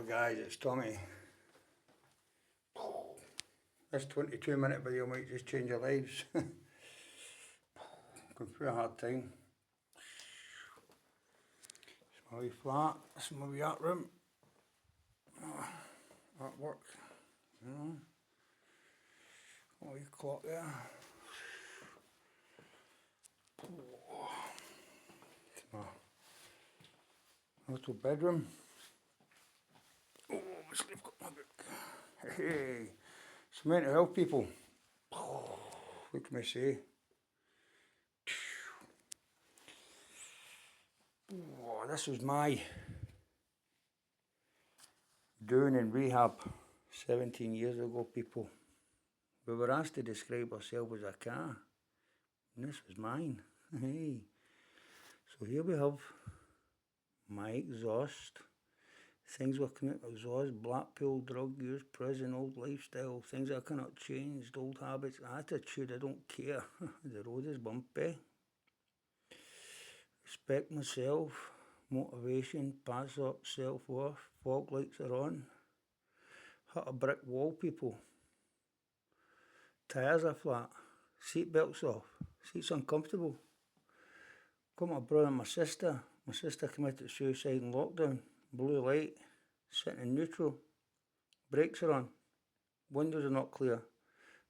Hello guys, it's Tommy. This 22-minute video might just change your lives. Going through a hard time. It's my wee flat, this is my wee art room. Artwork, you know. Got a wee clock there. It's my little bedroom. Oh, my sleeve got my book. Hey, it's mental health people. What can I say? Oh, this was my doing in rehab 17 years ago, people. We were asked to describe ourselves as a car, and this was mine. Hey, so here we have my exhaust, things we cannot exhaust, Blackpool, drug use, prison, old lifestyle, things I cannot change, old habits, attitude, I don't care. The road is bumpy. Respect myself, motivation, pass up, self-worth, fog lights are on. Hit a brick wall, people. Tyres are flat, seat belts off, seats uncomfortable. Got my brother and my sister committed suicide in lockdown, blue light, sitting in neutral, brakes are on, windows are not clear,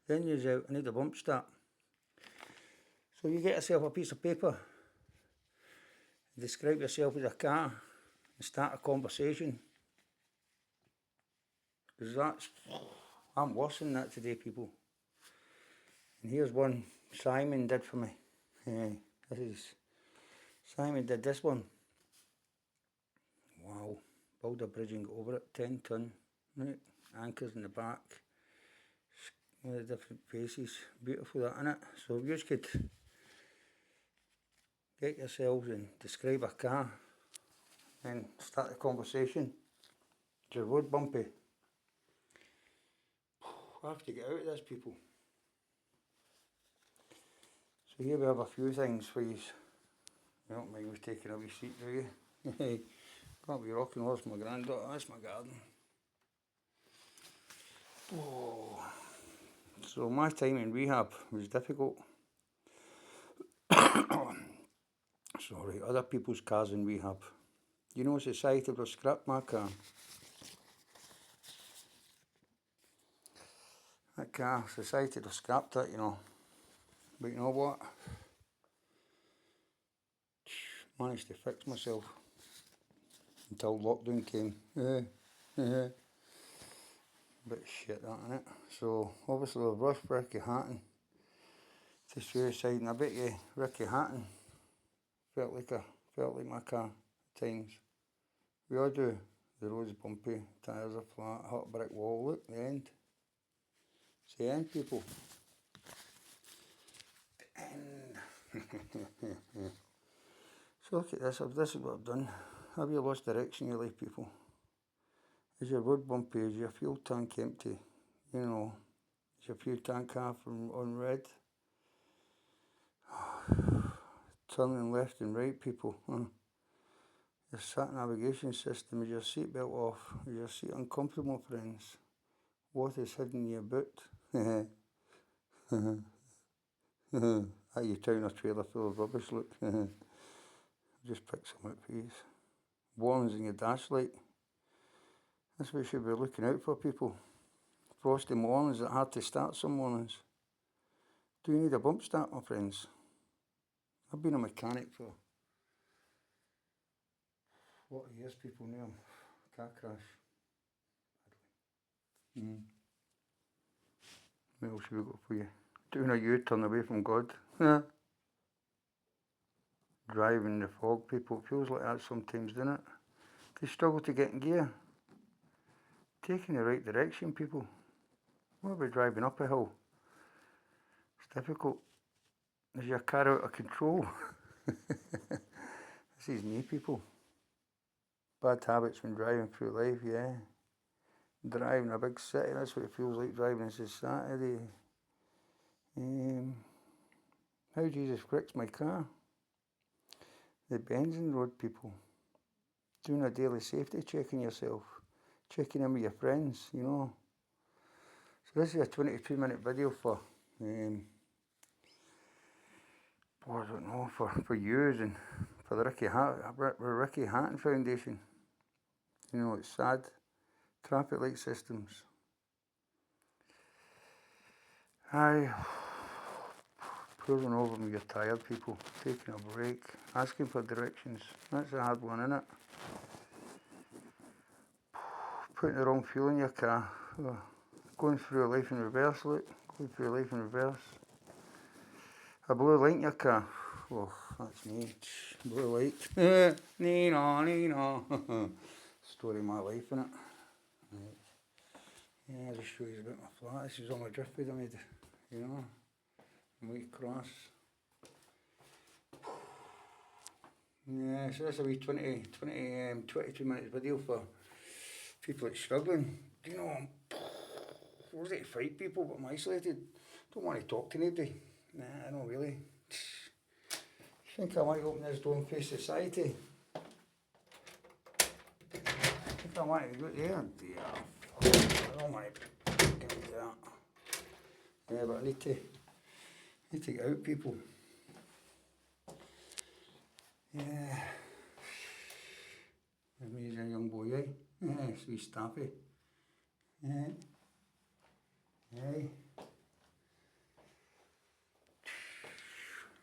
the engine's out, I need a bump start. So you get yourself a piece of paper, describe yourself as a car, and start a conversation. Because I'm worse than that today, people. And here's one Simon did for me. Simon did this one. Wow, build a bridge and go over it, 10 ton, right? Anchors in the back, the different faces, beautiful that, innit? So if you just could get yourselves and describe a car and start the conversation. Is your road bumpy? I have to get out of this, people. So here we have a few things for you. You don't mind me taking a wee seat, do you? Can't be rocking horse, my granddaughter, that's my garden. Oh. So my time in rehab was difficult. Sorry, other people's cars in rehab. You know, society will scrap my car. That car, society will scrap that, you know. But you know what? Managed to fix myself until lockdown came. Bit shit that, innit? So obviously we've rushed Ricky Hatton to suicide, and I bet you Ricky Hatton felt like my car at times. We all do. The road's bumpy, tyres are flat, hot brick wall. Look, the end. It's the end, people. The end. So look at this. This is what I've done. Have you lost direction in your life, people? Is your road bumpy? Is your fuel tank empty? You know, is your fuel tank half on red? Turning left and right, people. Your sat navigation system, is your seatbelt off? Is your seat uncomfortable, friends? What is hidden in your boot? Are you towing a trailer full of rubbish, look? Just pick some up, please. Warnings in your dash light. That's what you should be looking out for, people. Frosty mornings that hard to start some mornings. Do you need a bump start, my friends? I've been a mechanic for 40 years, people. Now car crash. What else have we got for you? Doing a U-turn away from God. Driving the fog, people. It feels like that sometimes, doesn't it? They struggle to get in gear. Taking the right direction, people. What about driving up a hill? It's difficult. Is your car out of control? This is me, people. Bad habits when driving through life, yeah. Driving a big city, that's what it feels like driving in society. How Jesus fixed my car. The bends in the road, people. Doing a daily safety check on yourself. checking in with your friends, you know. So this is a 22-minute video for, I don't know, for years and for the Ricky Hatton Foundation. You know, it's sad. Traffic light systems. Aye. Pulling over when you're tired, people. Taking a break. Asking for directions. That's a hard one, isn't it? Putting the wrong fuel in your car. Going through life in reverse, look. Going through life in reverse. A blue light in your car. Oh, that's me. Blue light. Nino. Story of my life, innit? Right. Yeah, I'll just show you about my flat. This is all my drift feed I made, you know. White cross. Yeah, so that's a wee 22 minutes video for people that's struggling. You know, I was to fight people, but I'm isolated. Don't want to talk to anybody. Nah, not really. You think I might open this door and face society? I think I want to go there. Yeah, I don't want to get into that. Yeah, but I need to get out, people. Yeah. There's me as a young boy, eh? Yeah, it's wee Staffy. Yeah. Hey.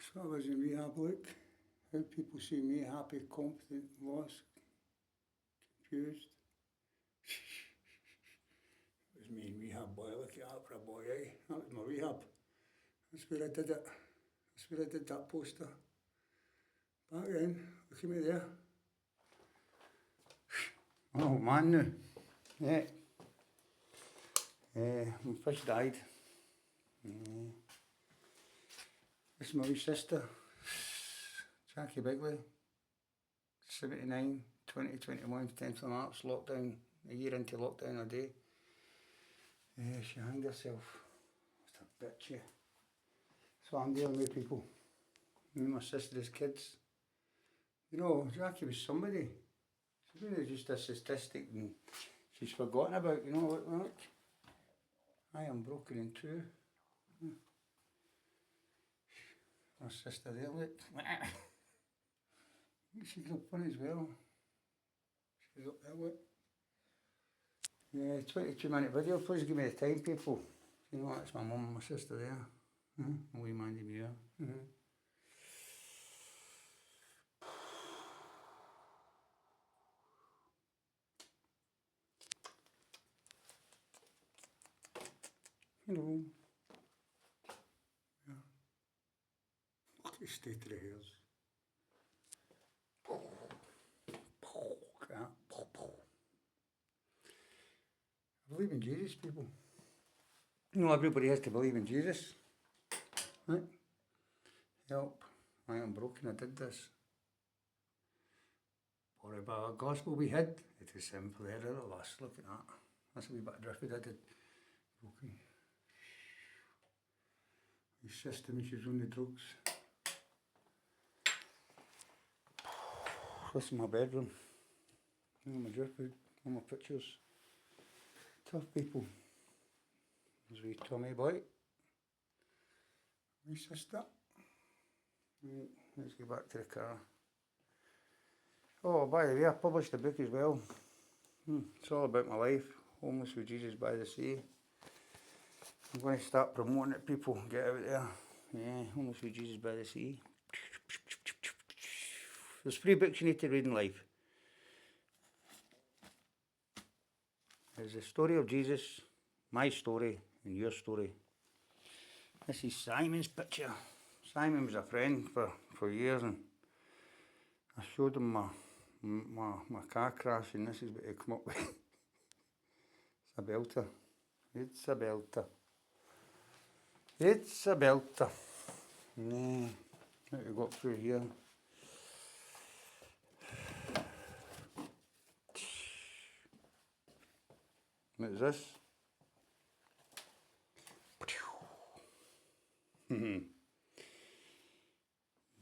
So I was in rehab, look. How people see me happy, confident, lost, confused. It was me in rehab, boy. Look at that for a boy, eh? That was my rehab. That's where I did it. That's where I did that poster. Back then, look at me there. Oh man, no. Yeah. My fish died. This is my wee sister, Jackie Bigley, 79, 2021, 10th of March, lockdown, a year into lockdown a day. She hanged herself. What a bitch, yeah. So I'm dealing with people. Me and my sister as kids. You know, Jackie was somebody. She's really just a statistic and she's forgotten about, you know, look. I am broken in two. My sister there, look. She's up fun as well. She's up there, look. Yeah, 22-minute video. Please give me the time, people. You know, that's my mum and my sister there. A wee Mandy Muir. Hello. Yeah. Look at the state of the hairs. I believe in Jesus, people. You know, everybody has to believe in Jesus. Right? Help. I am broken, I did this. For by our gospel we hid, it is simple error of us. Look at that. That's a wee bit of drift I did. Broken. His sister when she's on the drugs. This is my bedroom. All my drift food, all my pictures. Tough people. There's wee Tommy boy. My sister. Right, let's get back to the car. Oh, by the way, I published a book as well. It's all about my life. Homeless with Jesus by the Sea. I'm going to start promoting it, people. Get out there. Yeah, Homeless with Jesus by the Sea. There's 3 books you need to read in life. There's the story of Jesus, my story, and your story. This is Simon's picture. Simon was a friend for years, and I showed him my car crash, and this is what he come up with. It's a belter. It's a belter. It's a belter. Nah, what we got through here? What is this?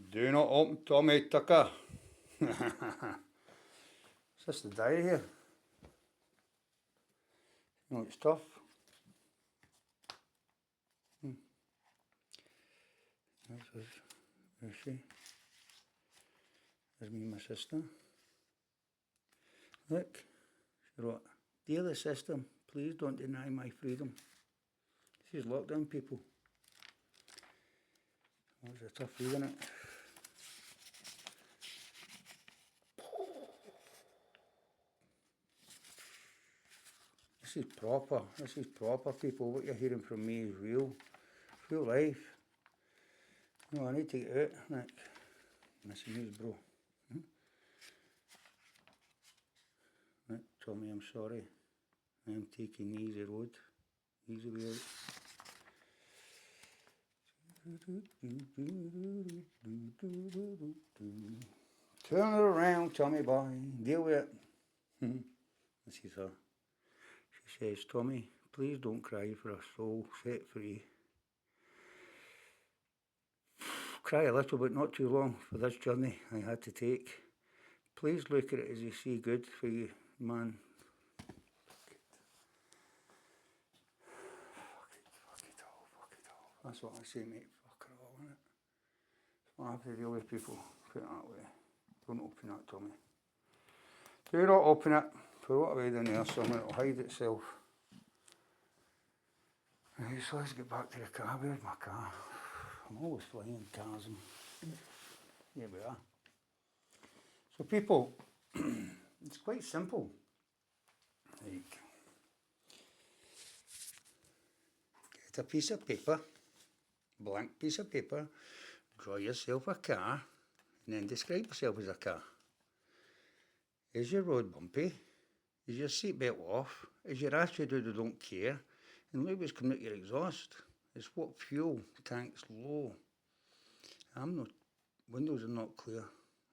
Do not open Tommy Tucker. Is this the diary here? No, it's tough. There's she. There's me and my sister. Look, she wrote, "Dear system, please don't deny my freedom." This is lockdown, people. That was a tough read, isn't it? This is proper, people. What you're hearing from me is real life. No, I need to get out. Like, missing news, bro. Right, Tommy, I'm sorry. I am taking the easy road. Easy way out. Turn it around, Tommy boy. Deal with it. This is her. She says, "Tommy, please don't cry for a soul set free. Cry a little, but not too long for this journey I had to take. Please look at it as you see good for you, man." Fuck it all. That's what I say, mate. Fuck it all, innit? That's what I have to deal with, people. Put it that way. Don't open that, Tommy. Do not open it. Put it away down there somewhere. It'll hide itself. Right, so let's get back to the car. Where's my car? I'm always flying cars. And here we are. So people, it's quite simple. Like, get a piece of paper, blank piece of paper, draw yourself a car, and then describe yourself as a car. Is your road bumpy? Is your seatbelt off? Is your attitude don't care? And look what's coming out your exhaust. It's what fuel tank's low. Windows are not clear.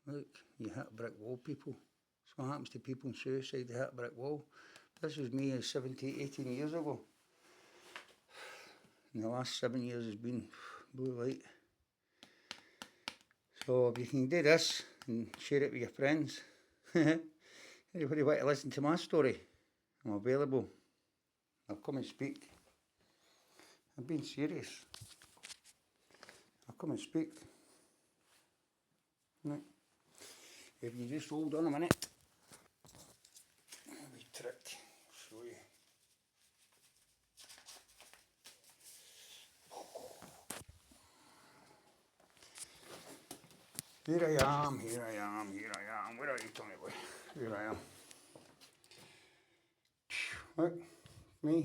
Look, you hit a brick wall, people. That's what happens to people in suicide, they hit a brick wall. This was me 18 years ago. And the last 7 years has been blue light. So if you can do this and share it with your friends, anybody want to listen to my story, I'm available. I'll come and speak. I'm being serious. I'll come and speak. Right. If you just hold on a minute. A wee trick. Show you. Here I am. Where are you, Tommy boy? Here I am. Look, me,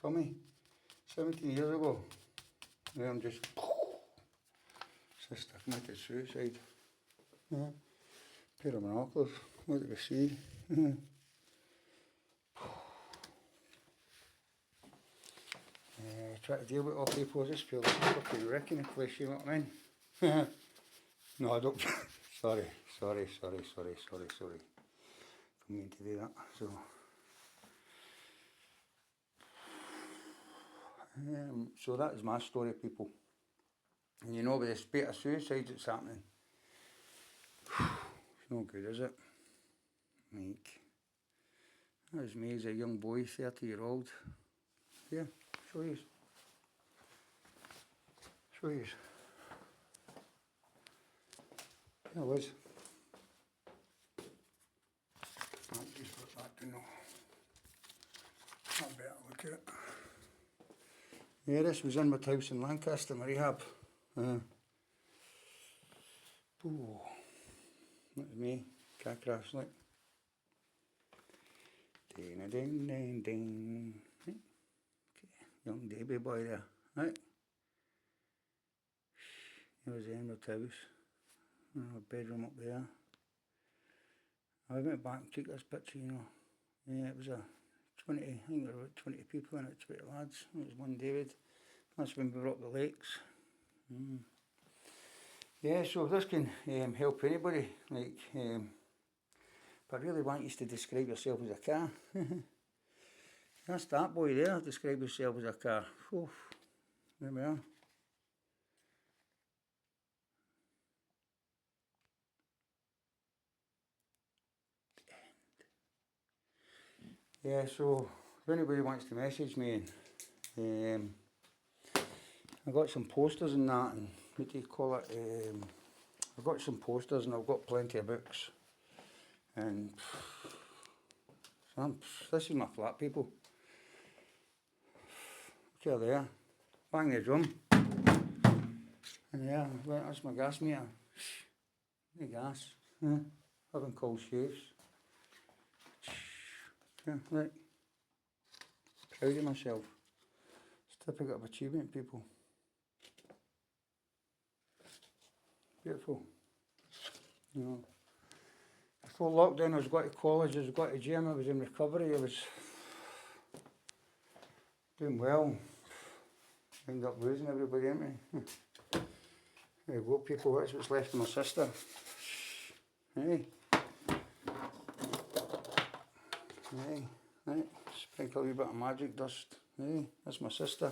Tommy, 17 years ago. And I'm just, sister committed suicide. Pair of binoculars, what do we see? Try to deal with all people, I just feel like I'm fucking wrecking the place, you know what I mean? No, I don't. Sorry. I mean to do that. So that is my story, people. And you know, with the spate of suicides that's happening, it's no good, is it? Like, that was me as a young boy, 30-year-old. Yeah, show you. There was. I'll just put that to know. I better look at it. Yeah, this was in my house in Lancaster, my rehab. That was me, car crash, like. Ding. Okay, young Davy boy there, right? There was the end of the house. Bedroom up there. I went back and took this picture, you know. Yeah, it was a 20, I think there were about 20 people in it, 20 lads. It was one David. That's when we were up the lakes. Yeah, so if this can help anybody, like, if I really want you to describe yourself as a car, that's that boy there, describe yourself as a car. Oof, there we are. Yeah, so if anybody wants to message me, I've got some posters and that, and what do you call it? I've got some posters and I've got plenty of books. And this is my flat, people. Look over there. Bang the drum. And yeah, that's my gas meter. The gas. Yeah. Having cold shaves. Yeah, right. Proud of myself. Certificate of achievement, people. Beautiful. You know. Before lockdown, I was going to college, I was going to gym, I was in recovery, I was doing well. Ended up losing everybody, didn't we? There you go, people, that's what's left of my sister. Hey. Hey, right. Sprinkle a wee bit of magic dust. Hey, that's my sister.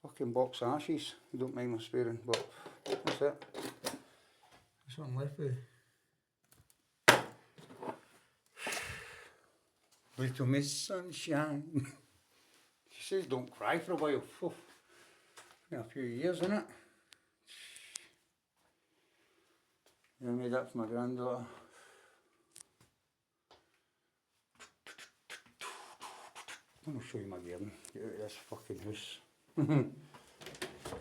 Fucking box of ashes. You don't mind my swearing, but that's it. That's what I'm left with. Little Miss Sunshine. She says don't cry for a while. Been a few years, isn't it? I made that for my granddaughter. I'm going to show you my garden. Get out of this fucking house.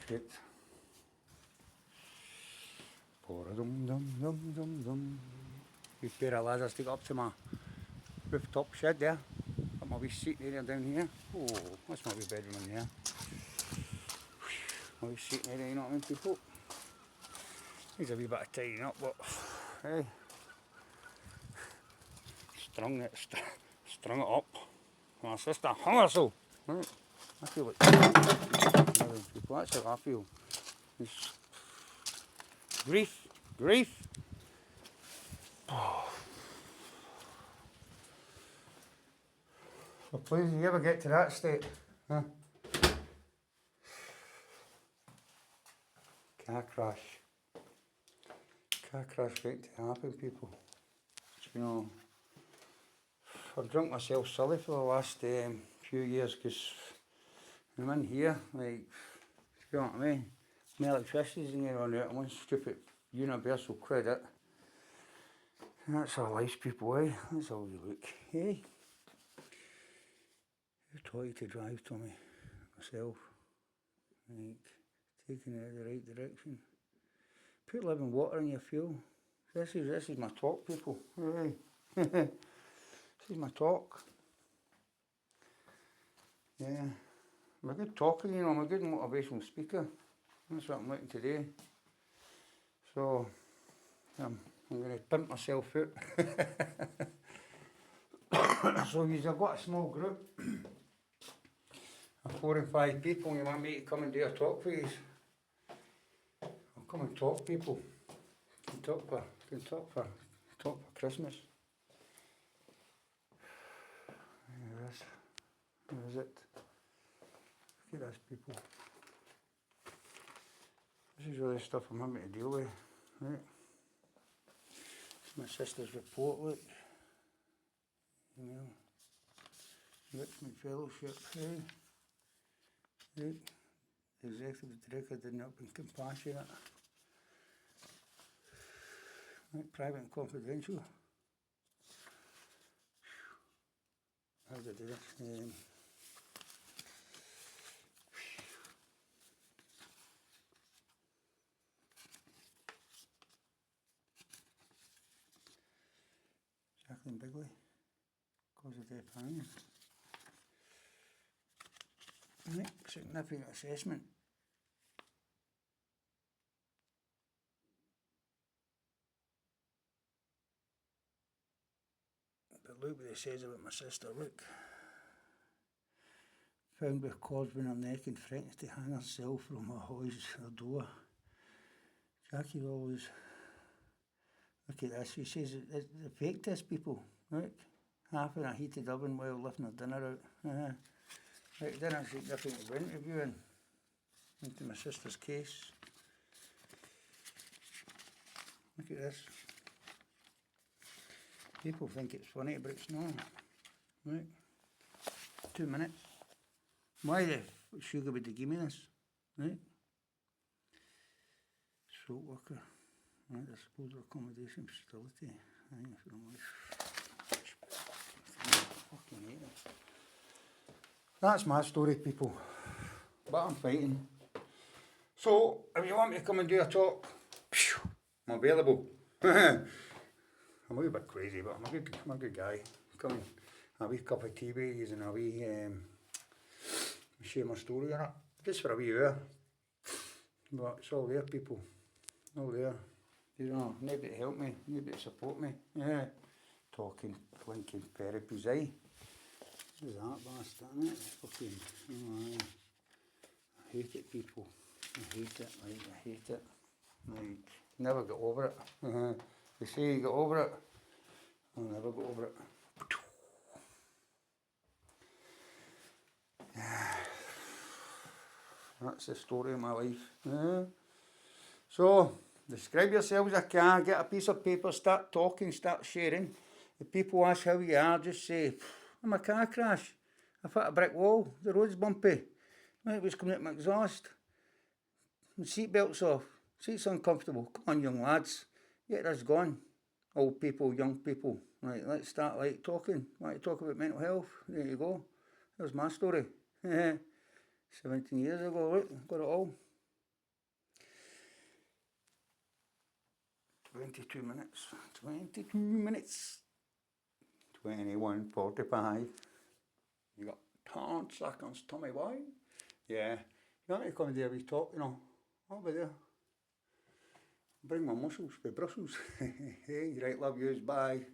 Shit. Dum-dum-dum-dum-dum. Wee pair of ladders to get up to my rooftop shed there. Got my wee seating area down here. Oh, that's my wee bedroom in there. My wee seating area, you know what I mean, people? Needs a wee bit of tidying up, but hey, strung it up. My sister hung her so. Right. I feel like people. That's how I feel. It's grief. So please, if you ever get to that state, huh? Car crash waiting to happen, people. You know, I've drunk myself silly for the last few years because I'm in here, like, you know what I mean? My electricity's in here on it, one stupid universal credit. And that's our life, people, eh? That's all we look, eh? Who taught you to drive, Tommy? Myself. Like, taking it in the right direction. Put living water in your fuel. This is my talk, people. Hey. This is my talk. Yeah. I'm a good talker, you know, I'm a good motivational speaker. That's what I'm looking to do. So, I'm going to pimp myself out. So you've got a small group of 4 or 5 people, you want me to come and do a talk for you. I'll come and talk, people. Talk for Christmas. Where is it? Look at this, people. This is all the stuff I'm having to deal with. Right. It's my sister's report, look. You know. Richmond Fellowship, hey. Right. The executive director did not be compassionate. Right. Private and confidential. How did I do this? Jacqueline Bigley, cause of death hanging. Right, significant assessment. But look what it says about my sister, look. Found with cords in her neck and threatens to hang herself from her door. Jackie always, look at this, she says it's fake this, people, look. Half in a heated oven while lifting her dinner out. Right, then I see nothing to interviewing into my sister's case. Look at this. People think it's funny, but it's not. Right. 2 minutes. Why the sugar would they give me this? Right? Salt worker. Right, I suppose accommodation facility. Right, if you don't like. Fucking hate it. That's my story, people. But I'm fighting. So, if you want me to come and do a talk, I'm available. I'm a wee bit crazy, but I'm a good guy. Come and have a wee cup of tea with you and a wee share my story on it. Just for a wee hour. But it's all there, people. All there. You know, nobody to help me, nobody to support me. Yeah. Talking, blinking therapies, eh? Who's that bastard, innit? Fucking, oh, I hate it, people. I hate it, like, I hate it. Like, never get over it. They say you get over it, I'll never get over it. That's the story of my life. So, describe yourself as a car, get a piece of paper, start talking, start sharing. If people ask how you are, just say, I'm a car crash. I've hit a brick wall, the road's bumpy. It was coming out my exhaust. The seatbelt's off. Seat's uncomfortable. Come on, young lads. Get this gone. Old people, young people. Right, let's start like talking. Want to talk about mental health? There you go. There's my story. 17 years ago, look, got it all. 22 minutes. 22 minutes. 21:45. You got 10 seconds, Tommy boy. Yeah. You want me to come and do a wee talk, you know? I'll be there. Bring my muscles to Brussels. Hey, right, love yous, bye.